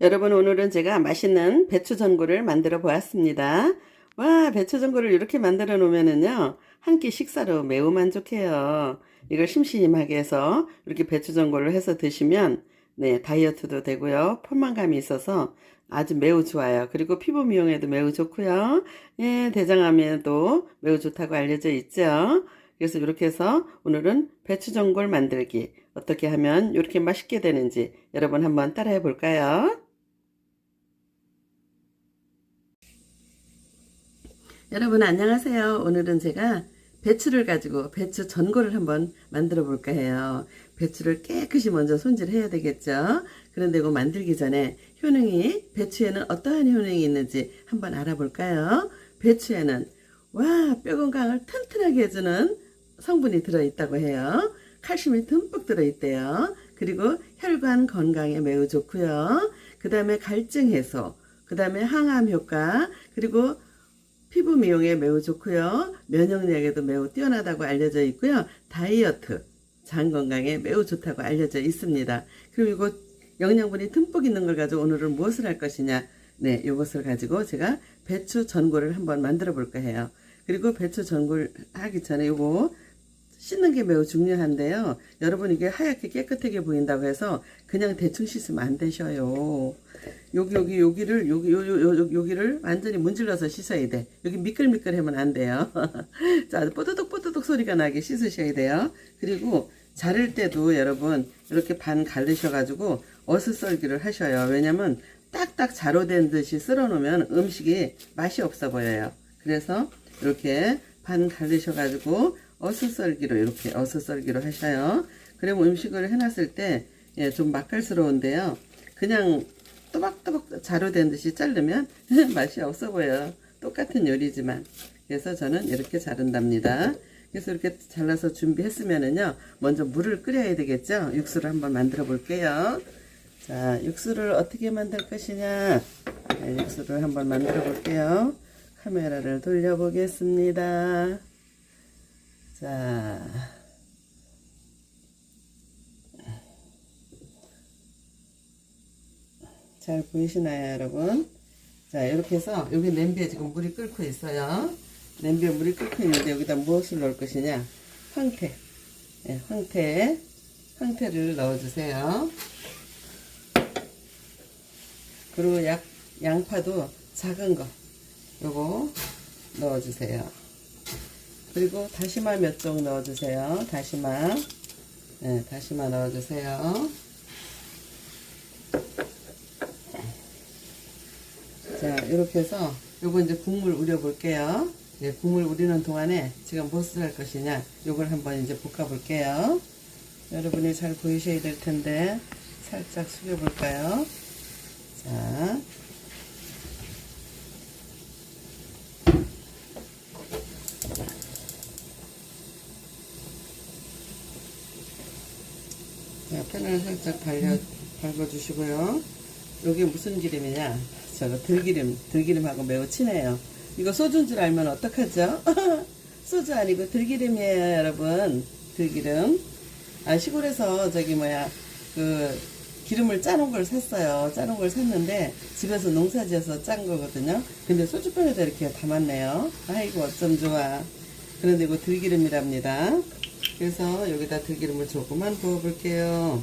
여러분, 오늘은 제가 맛있는 배추 전골을 만들어 보았습니다. 와, 배추 전골을 이렇게 만들어 놓으면은요, 한 끼 식사로 매우 만족해요. 이걸 심심하게 해서 이렇게 배추 전골을 해서 드시면, 네, 다이어트도 되고요, 포만감이 있어서 아주 매우 좋아요. 그리고 피부 미용에도 매우 좋고요, 예, 대장암에도 매우 좋다고 알려져 있죠. 그래서 이렇게 해서 오늘은 배추 전골 만들기 어떻게 하면 이렇게 맛있게 되는지 여러분 한번 따라해 볼까요? 여러분 안녕하세요. 오늘은 제가 배추를 가지고 배추 전골을 한번 만들어 볼까 해요. 배추를 깨끗이 먼저 손질해야 되겠죠. 그런데 이거 만들기 전에 배추에는 어떠한 효능이 있는지 한번 알아볼까요? 배추에는 뼈 건강을 튼튼하게 해주는 성분이 들어있다고 해요. 칼슘이 듬뿍 들어있대요. 그리고 혈관 건강에 매우 좋고요. 그 다음에 갈증 해소, 그 다음에 항암 효과, 그리고 피부 미용에 매우 좋고요. 면역력에도 매우 뛰어나다고 알려져 있고요. 다이어트, 장 건강에 매우 좋다고 알려져 있습니다. 그리고 이거 영양분이 듬뿍 있는 걸 가지고 오늘은 무엇을 할 것이냐. 네, 이것을 가지고 제가 배추 전골을 한번 만들어 볼까 해요. 그리고 배추 전골 하기 전에 이거 씻는 게 매우 중요한데요. 여러분 이게 하얗게 깨끗하게 보인다고 해서 그냥 대충 씻으면 안 되셔요. 여기를 완전히 문질러서 씻어야 돼. 여기 미끌미끌하면 안 돼요. 자, 뽀드득뽀드득 소리가 나게 씻으셔야 돼요. 그리고 자를 때도 여러분 이렇게 반 갈르셔가지고 어슷썰기를 하셔요. 왜냐면 딱딱 자로된 듯이 썰어 놓으면 음식이 맛이 없어 보여요. 그래서 이렇게 반 갈르셔가지고 어슷썰기로 이렇게 어슷썰기로 하셔요. 그러면 음식을 해놨을 때 좀 맛깔스러운데요. 그냥 또박또박 자루된 듯이 자르면 맛이 없어 보여요. 똑같은 요리지만. 그래서 저는 이렇게 자른답니다. 그래서 이렇게 잘라서 준비했으면은요, 먼저 물을 끓여야 되겠죠. 육수를 한번 만들어 볼게요. 자, 육수를 어떻게 만들 것이냐. 네, 육수를 한번 만들어 볼게요. 카메라를 돌려 보겠습니다. 자, 잘 보이시나요, 여러분? 자, 이렇게 해서 여기 냄비에 지금 물이 끓고 있어요. 냄비에 물이 끓고 있는데 여기다 무엇을 넣을 것이냐? 황태. 네, 황태를 넣어주세요. 그리고 양파도 작은 거, 요거 넣어주세요. 그리고 다시마 몇 쪽 넣어주세요. 다시마. 네, 다시마 넣어주세요. 자, 이렇게 해서 요거 이제 국물 우려 볼게요. 네, 국물 우리는 동안에 지금 무엇을 할 것이냐, 요걸 한번 이제 볶아 볼게요. 여러분이 잘 보이셔야 될 텐데 살짝 숙여 볼까요? 자, 팬을 살짝 밟아주시고요. 여기 무슨 기름이냐? 저거 들기름하고 매우 친해요. 이거 소주인 줄 알면 어떡하죠? 소주 아니고 들기름이에요, 여러분. 들기름. 아, 시골에서 기름을 짜놓은 걸 샀어요. 짜놓은 걸 샀는데 집에서 농사지어서 짠 거거든요. 근데 소주병에다 이렇게 담았네요. 아이고 어쩜 좋아. 그런데 이거 들기름이랍니다. 그래서 여기다 들기름을 조금만 부어 볼게요.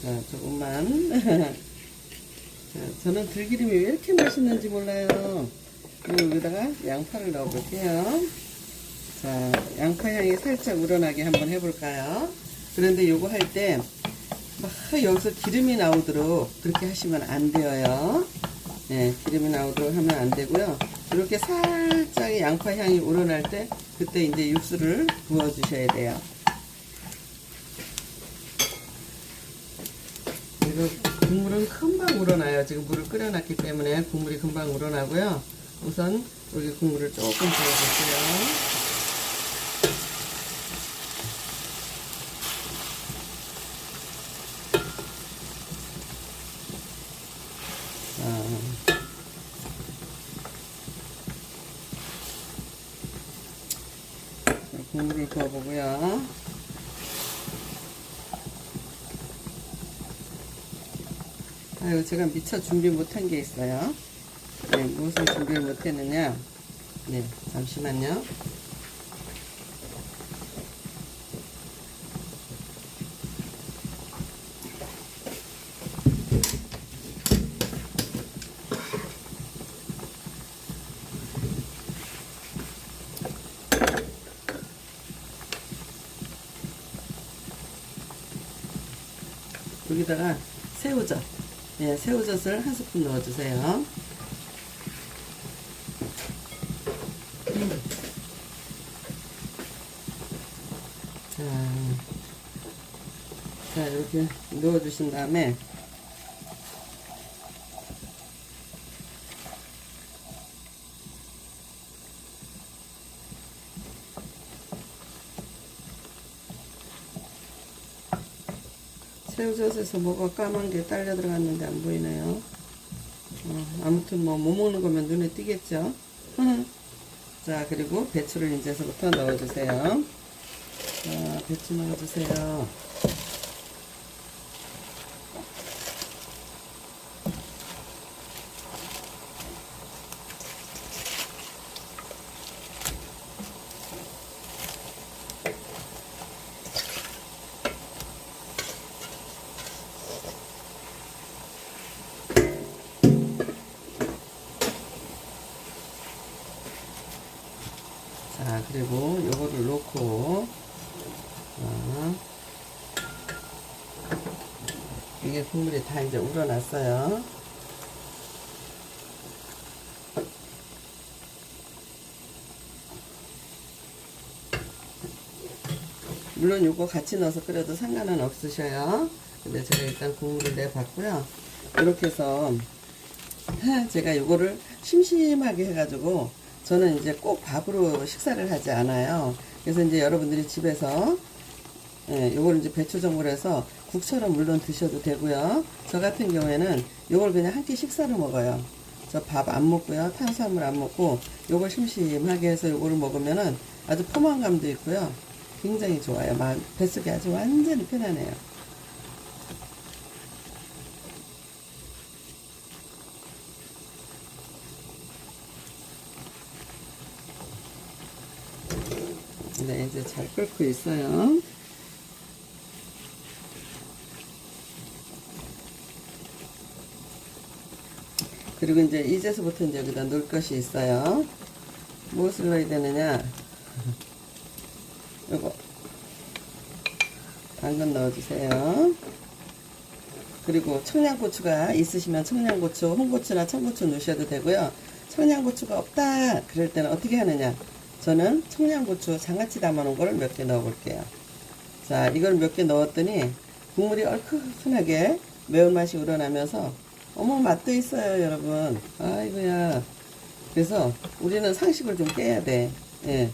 자, 조금만. 자, 저는 들기름이 왜 이렇게 맛있는지 몰라요. 그리고 여기다가 양파를 넣어 볼게요. 자, 양파 향이 살짝 우러나게 한번 해볼까요? 그런데 요거 할 때 막 여기서 기름이 나오도록 그렇게 하시면 안 돼요. 네, 기름이 나오도록 하면 안 되고요. 이렇게 살짝 양파 향이 우러날 때 그때 이제 육수를 부어 주셔야 돼요. 그리고 국물은 금방 우러나요. 지금 물을 끓여놨기 때문에 국물이 금방 우러나고요. 우선 여기 국물을 조금 부어볼게요. 국물을 부어보고요. 아유, 제가 미처 준비 못한 게 있어요. 네, 무엇을 준비 못했느냐. 네, 잠시만요. 여기다가 새우젓, 예, 새우젓을 한 스푼 넣어주세요. 자, 이렇게 넣어주신 다음에 새우젓에서 뭐가 까만 게 딸려 들어갔는데 안 보이네요. 아무튼 뭐 못 먹는 거면 눈에 띄겠죠. 자, 그리고 배추를 이제서부터 넣어주세요. 자, 배추 넣어주세요. 자, 그리고 요거를 놓고, 이게 국물이 다 이제 우러났어요. 물론 요거 같이 넣어서 끓여도 상관은 없으셔요. 근데 제가 일단 국물을 내봤고요. 이렇게 해서 제가 요거를 심심하게 해가지고 저는 이제 꼭 밥으로 식사를 하지 않아요. 그래서 이제 여러분들이 집에서 요걸 이제 배추전골 해서 국처럼 물론 드셔도 되고요. 저 같은 경우에는 요걸 그냥 한 끼 식사로 먹어요. 저 밥 안 먹고요. 탄수화물 안 먹고 요걸 심심하게 해서 요거를 먹으면은 아주 포만감도 있고요. 굉장히 좋아요. 뱃속이 아주 완전히 편안해요. 네, 이제 잘 끓고 있어요. 그리고 이제서부터 이제 여기다 넣을 것이 있어요. 무엇을 넣어야 되느냐? 요거 당근 넣어주세요. 그리고 청양고추가 있으시면 청양고추, 홍고추나 청고추 넣으셔도 되고요. 청양고추가 없다 그럴 때는 어떻게 하느냐? 저는 청양고추 장아찌 담아놓은 거를 몇 개 넣어 볼게요. 자, 이걸 몇 개 넣었더니 국물이 얼큰하게 매운맛이 우러나면서 어머, 맛도 있어요, 여러분. 아이고야. 그래서 우리는 상식을 좀 깨야 돼. 예.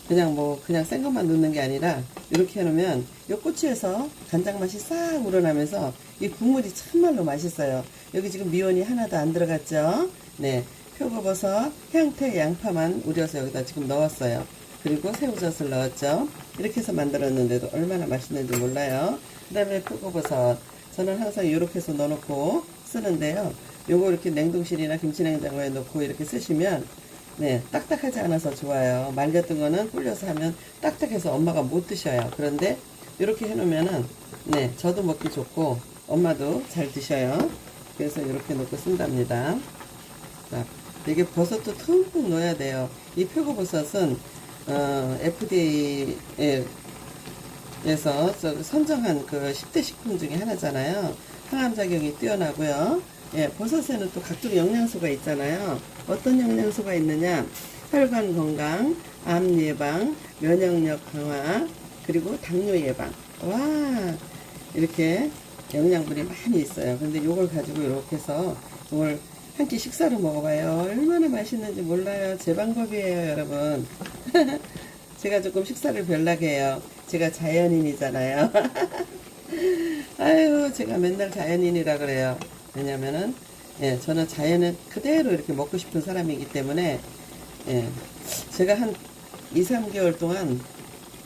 그냥 센 것만 넣는 게 아니라 이렇게 해놓으면 요 고추에서 간장 맛이 싹 우러나면서 이 국물이 참말로 맛있어요. 여기 지금 미원이 하나도 안 들어갔죠. 네, 표고버섯, 향태, 양파만 우려서 여기다 지금 넣었어요. 그리고 새우젓을 넣었죠. 이렇게 해서 만들었는데도 얼마나 맛있는지 몰라요. 그 다음에 표고버섯, 저는 항상 이렇게 해서 넣어놓고 쓰는데요. 요거 이렇게 냉동실이나 김치냉장고에 넣고 이렇게 쓰시면 네, 딱딱하지 않아서 좋아요. 말렸던 거는 불려서 하면 딱딱해서 엄마가 못 드셔요. 그런데 이렇게 해놓으면은 네, 저도 먹기 좋고 엄마도 잘 드셔요. 그래서 이렇게 넣고 쓴답니다. 자, 이게 버섯도 듬뿍 넣어야 돼요. 이 표고버섯은 FDA에서 선정한 그 10대 식품 중에 하나잖아요. 항암작용이 뛰어나고요. 예, 버섯에는 또 각종 영양소가 있잖아요. 어떤 영양소가 있느냐? 혈관 건강, 암 예방, 면역력 강화, 그리고 당뇨 예방. 와, 이렇게 영양분이 많이 있어요. 근데 요걸 가지고 이렇게 해서 이걸 한 끼 식사로 먹어봐요. 얼마나 맛있는지 몰라요. 제 방법이에요, 여러분. 제가 조금 식사를 별나게 해요. 제가 자연인이잖아요. 아유, 제가 맨날 자연인이라 그래요. 왜냐면은 예, 저는 자연을 그대로 이렇게 먹고 싶은 사람이기 때문에 예, 제가 한 2, 3개월 동안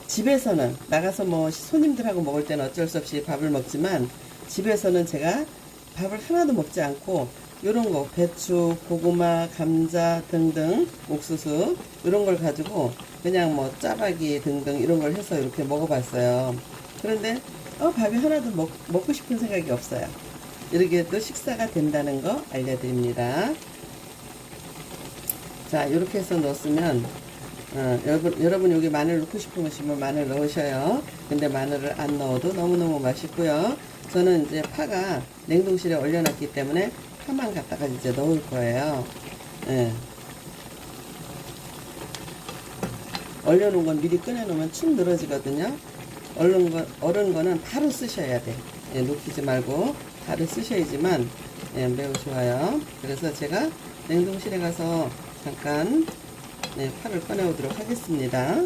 집에서는 나가서 뭐 손님들하고 먹을 때는 어쩔 수 없이 밥을 먹지만 집에서는 제가 밥을 하나도 먹지 않고 요런 거 배추, 고구마, 감자 등등 옥수수 이런 걸 가지고 그냥 뭐 짜파기 등등 이런 걸 해서 이렇게 먹어봤어요. 그런데 밥이 하나도 먹고 싶은 생각이 없어요. 이렇게 또 식사가 된다는 거 알려드립니다. 자, 이렇게 해서 넣었으면 여러분 여기 마늘 넣고 싶으시면 마늘 넣으셔요. 근데 마늘을 안 넣어도 너무너무 맛있고요. 저는 이제 파가 냉동실에 얼려놨기 때문에 파만 갖다가 이제 넣을 거예요. 예. 얼려놓은 건 미리 꺼내놓으면 축 늘어지거든요. 얼은 거는 바로 쓰셔야 돼. 예, 녹이지 말고 바로 쓰셔야지만 예, 매우 좋아요. 그래서 제가 냉동실에 가서 잠깐 파를 꺼내오도록 하겠습니다.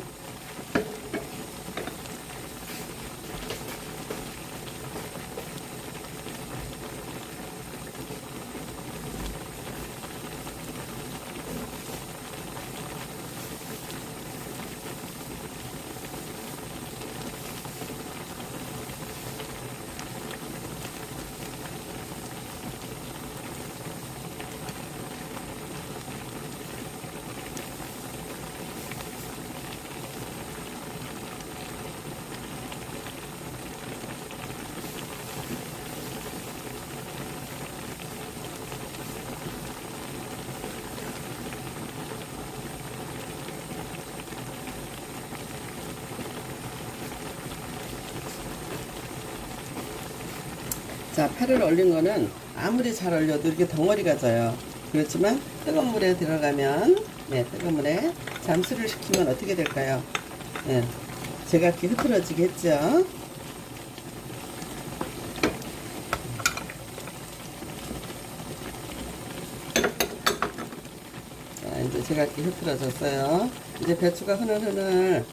자, 파를 얼린 거는 아무리 잘 얼려도 이렇게 덩어리가 져요. 그렇지만 뜨거운 물에 들어가면 뜨거운 물에 잠수를 시키면 어떻게 될까요? 제각기 흐트러지겠죠. 자, 이제 제각기 흐트러졌어요. 이제 배추가 흐물흐물